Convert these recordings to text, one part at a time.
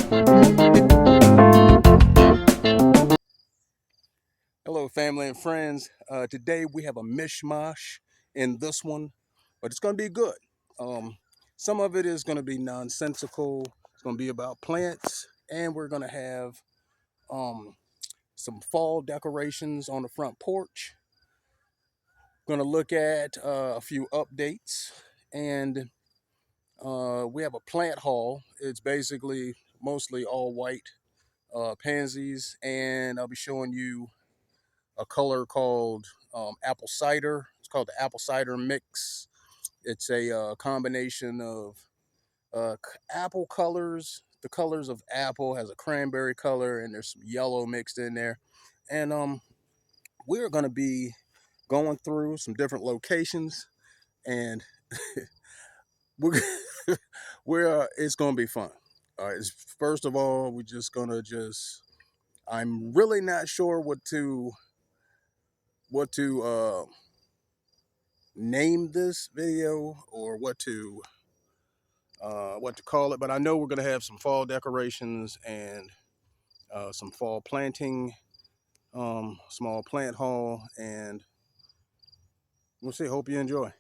Hello, family and friends. Today we have a mishmash in this one, but it's going to be good. Um, some of it is going to be nonsensical. It's going to be about plants, and we're going to have um, some fall decorations on the front porch. Going to look at a few updates, and we have a plant haul. It's basically mostly all white pansies, and I'll be showing you a color called apple cider. It's called the apple cider mix. It's a combination of apple colors. The colors of apple has a cranberry color, and there's some yellow mixed in there. And we're going to be going through some different locations, and we're we're it's going to be fun. All right. First of all, we're just gonna just. I'm really not sure what to name this video or what to call it, but I know we're gonna have some fall decorations and some fall planting, small plant haul, and we'll see. Hope you enjoy.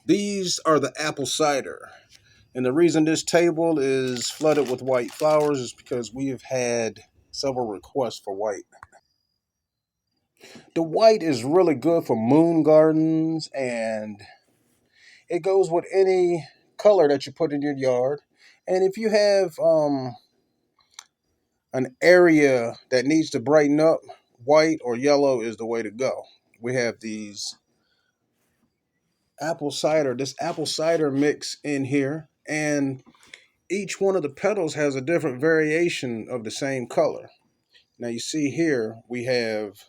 These are the apple cider. And the reason this table is flooded with white flowers is because we have had several requests for white. The white is really good for moon gardens, and it goes with any color that you put in your yard. And if you have an area that needs to brighten up, white or yellow is the way to go. We have this apple cider mix in here, and each one of the petals has a different variation of the same color. Now you see here we have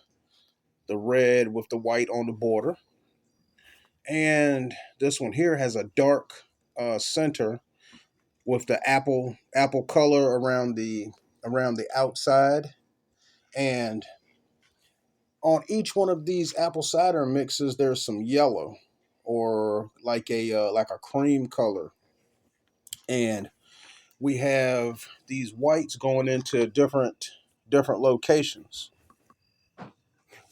the red with the white on the border, and this one here has a dark center with the apple color around the outside. And on each one of these apple cider mixes, there's some yellow or like a cream color, and we have these whites going into different locations.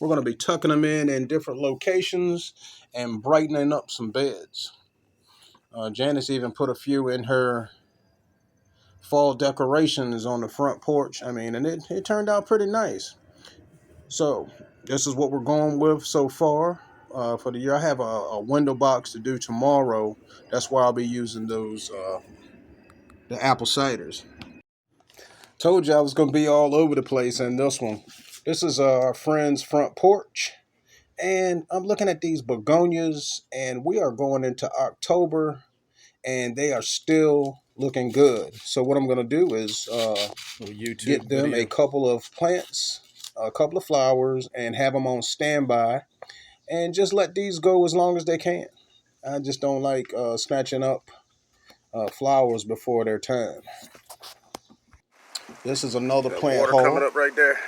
We're going to be tucking them in different locations and brightening up some beds. Janice even put a few in her fall decorations on the front porch. I mean, and it turned out pretty nice. So this is what we're going with so far for the year. I have a window box to do tomorrow. That's why I'll be using those the apple ciders. Told you I was going to be all over the place in this one. This is our friend's front porch. And I'm looking at these begonias, and we are going into October, and they are still looking good. So what I'm going to do is get them a couple of plants, a couple of flowers, and have them on standby, and just let these go as long as they can. I just don't like snatching up flowers before their time. This is another plant water haul coming up right there.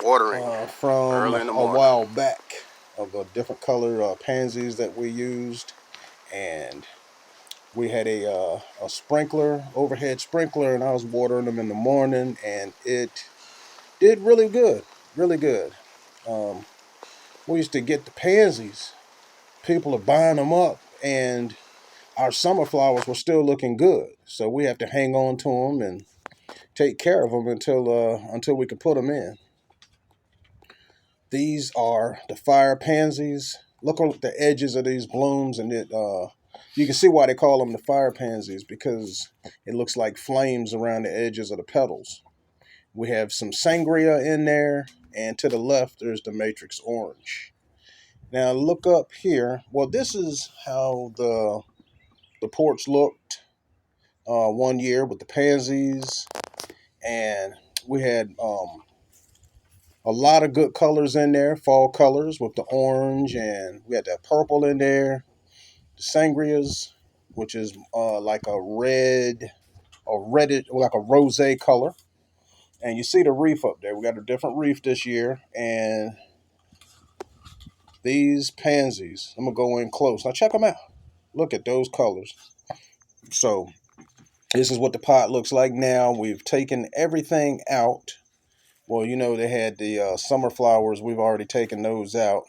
Watering from early in the a morning. while back of the different color pansies that we used, and we had a sprinkler, overhead sprinkler, and I was watering them in the morning, and it did really good, really good. Um, we used to get the pansies. People are buying them up, and our summer flowers were still looking good. So we have to hang on to them and take care of them until we can put them in. These are the fire pansies. Look at the edges of these blooms, and you can see why they call them the fire pansies, because it looks like flames around the edges of the petals. We have some sangria in there, and to the left there's the matrix orange. Now look up here. Well, this is how the porch looked one year with the pansies, and we had a lot of good colors in there, fall colors with the orange, and we had that purple in there, the sangrias. which is like a reddish, like a rosé color. And you see the reef up there. We got a different reef this year. And these pansies, I'm going to go in close. Now check them out. Look at those colors. So this is what the pot looks like now. We've taken everything out. Well, you know, they had the summer flowers. We've already taken those out.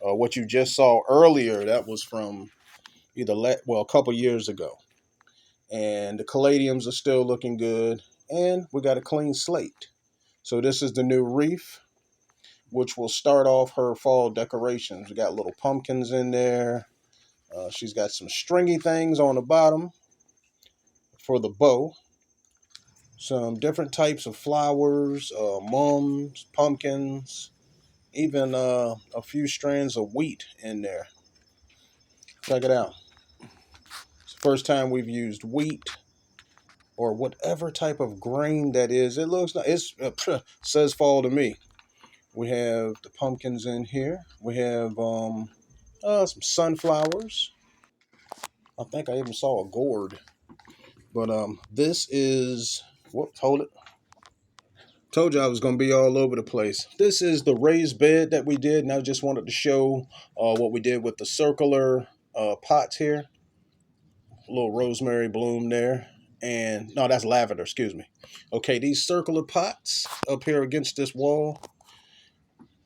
What you just saw earlier, that was from a couple years ago. And the caladiums are still looking good. And we got a clean slate. So this is the new wreath, which will start off her fall decorations. We got little pumpkins in there. She's got some stringy things on the bottom for the bow. Some different types of flowers, mums, pumpkins, even a few strands of wheat in there. Check it out. It's the first time we've used wheat or whatever type of grain that is. It looks like says fall to me. We have the pumpkins in here. We have some sunflowers. I think I even saw a gourd. But this is whoops, hold it. Told you I was going to be all over the place. This is the raised bed that we did, and I just wanted to show what we did with the circular pots here. A little rosemary bloom there. And, no, that's lavender, excuse me. Okay, these circular pots up here against this wall.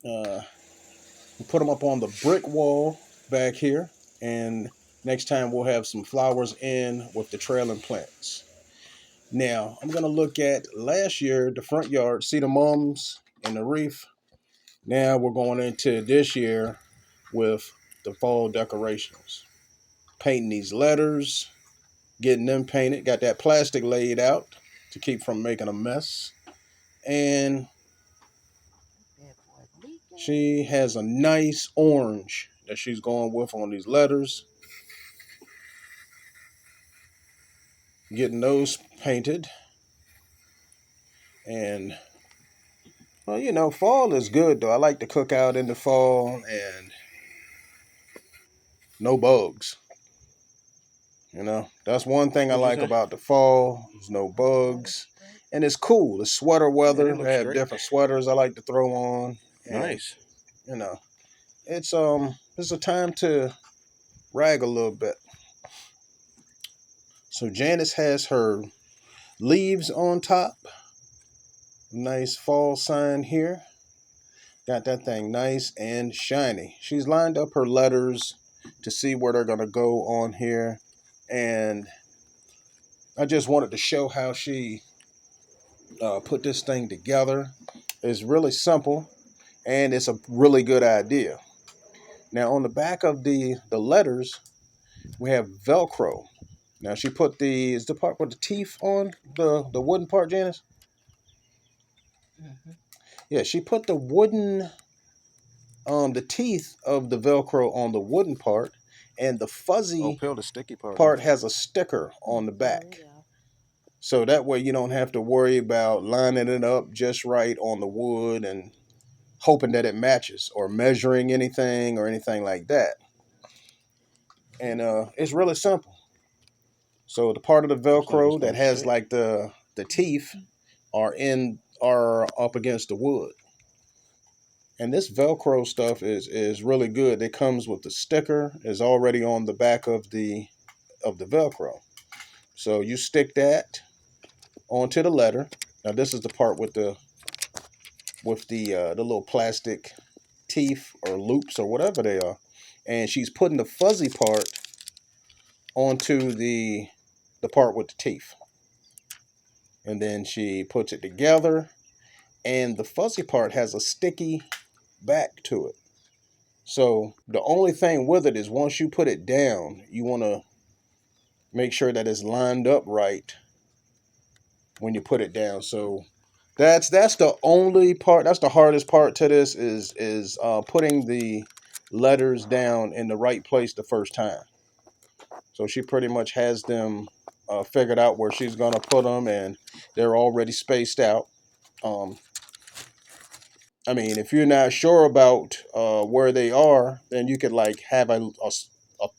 We put them up on the brick wall back here. And next time we'll have some flowers in with the trailing plants. Now, I'm going to look at last year, the front yard, see the mums and the wreath. Now we're going into this year with the fall decorations. Painting these letters, getting them painted. Got that plastic laid out to keep from making a mess. And she has a nice orange that she's going with on these letters. Getting those painted. And, well, you know, fall is good, though. I like to cook out in the fall and no bugs. You know, that's one thing I like about the fall. There's no bugs. And it's cool. It's sweater weather. I have different sweaters I like to throw on. And, Nice. you know, it's a time to rag a little bit. So Janice has her leaves on top. Nice fall sign here. Got that thing nice and shiny. She's lined up her letters to see where they're going to go on here. And I just wanted to show how she put this thing together. It's really simple, and it's a really good idea. Now, on the back of the letters, we have Velcro. Now, she put is the part with the teeth on the wooden part, Janice? Mm-hmm. Yeah, she put the wooden, the teeth of the Velcro on the wooden part, and the fuzzy the sticky part has a sticker on the back. Oh, yeah. So that way you don't have to worry about lining it up just right on the wood and hoping that it matches or measuring anything or anything like that. And it's really simple. So the part of the Velcro that has like the teeth are up against the wood. And this Velcro stuff is really good. It comes with the sticker, is already on the back of the Velcro. So you stick that onto the letter. Now this is the part with the little plastic teeth or loops or whatever they are, and she's putting the fuzzy part onto the part with the teeth, and then she puts it together, and the fuzzy part has a sticky back to it. So the only thing with it is once you put it down, you want to make sure that it's lined up right when you put it down. So that's the only part. That's the hardest part to this is putting the letters down in the right place the first time. So she pretty much has them figured out where she's gonna put them, and they're already spaced out. I mean, if you're not sure about where they are, then you could like have a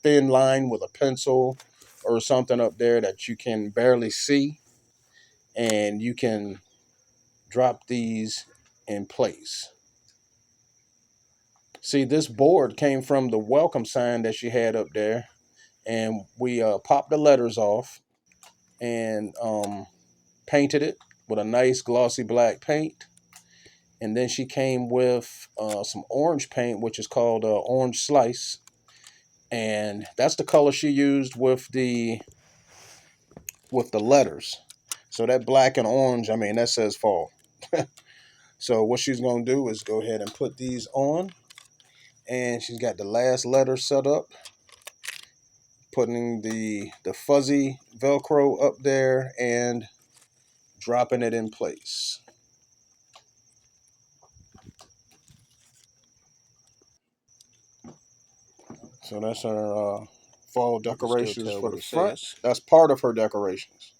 thin line with a pencil or something up there that you can barely see, and you can drop these in place. See, this board came from the welcome sign that she had up there, and we popped the letters off and painted it with a nice glossy black paint. And then she came with some orange paint, which is called Orange Slice, and that's the color she used with the letters. So that black and orange, I mean, that says fall. So what she's gonna do is go ahead and put these on, and she's got the last letter set up, putting the fuzzy Velcro up there and dropping it in place. So that's our fall decorations for the front. That's part of her decorations.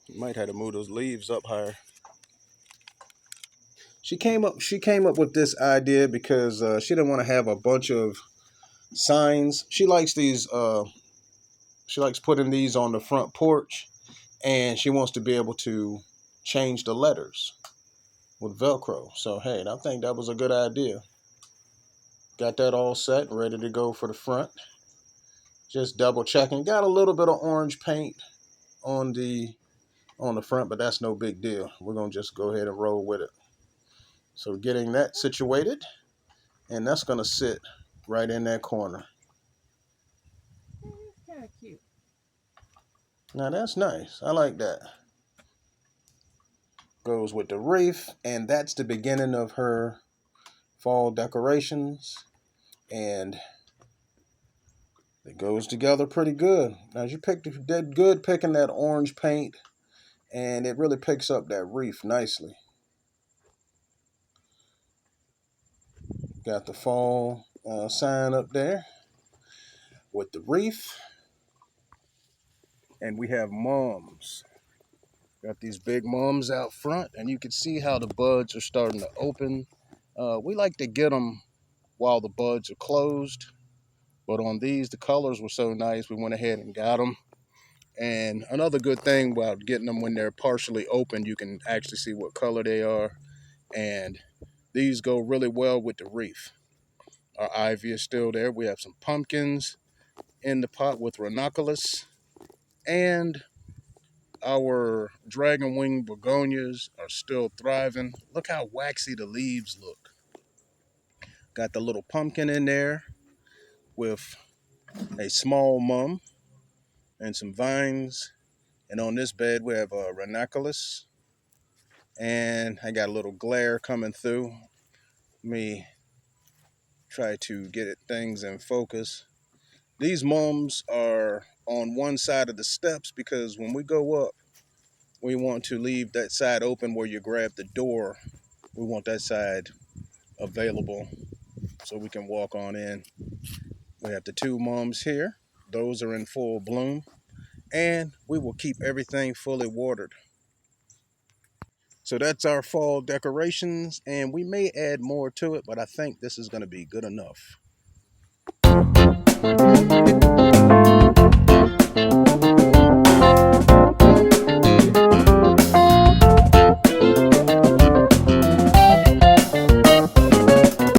You might have to move those leaves up higher. She came up with this idea because she didn't want to have a bunch of signs. She likes these. She likes putting these on the front porch, and she wants to be able to change the letters with Velcro. So hey, I think that was a good idea. Got that all set and ready to go for the front. Just double checking. Got a little bit of orange paint on the front, but that's no big deal. We're gonna just go ahead and roll with it. So getting that situated, and that's gonna sit right in that corner. Kind of cute. Now that's nice. I like that. Goes with the wreath, and that's the beginning of her fall decorations, and it goes together pretty good. Now you did good picking that orange paint, and it really picks up that wreath nicely. Got the fall sign up there with the wreath, and we have mums. Got these big mums out front, and you can see how the buds are starting to open. We like to get them while the buds are closed, but on these, the colors were so nice, we went ahead and got them. And another good thing about getting them when they're partially open, you can actually see what color they are, and these go really well with the wreath. Our ivy is still there. We have some pumpkins in the pot with ranunculus, and our dragon wing begonias are still thriving. Look how waxy the leaves look. Got the little pumpkin in there with a small mum and some vines. And on this bed we have a ranunculus. And I got a little glare coming through. Let me try to get things in focus. These mums are on one side of the steps because when we go up, we want to leave that side open where you grab the door. We want that side available so we can walk on in. We have the two mums here. Those are in full bloom. And we will keep everything fully watered. So that's our fall decorations, and we may add more to it, but I think this is going to be good enough.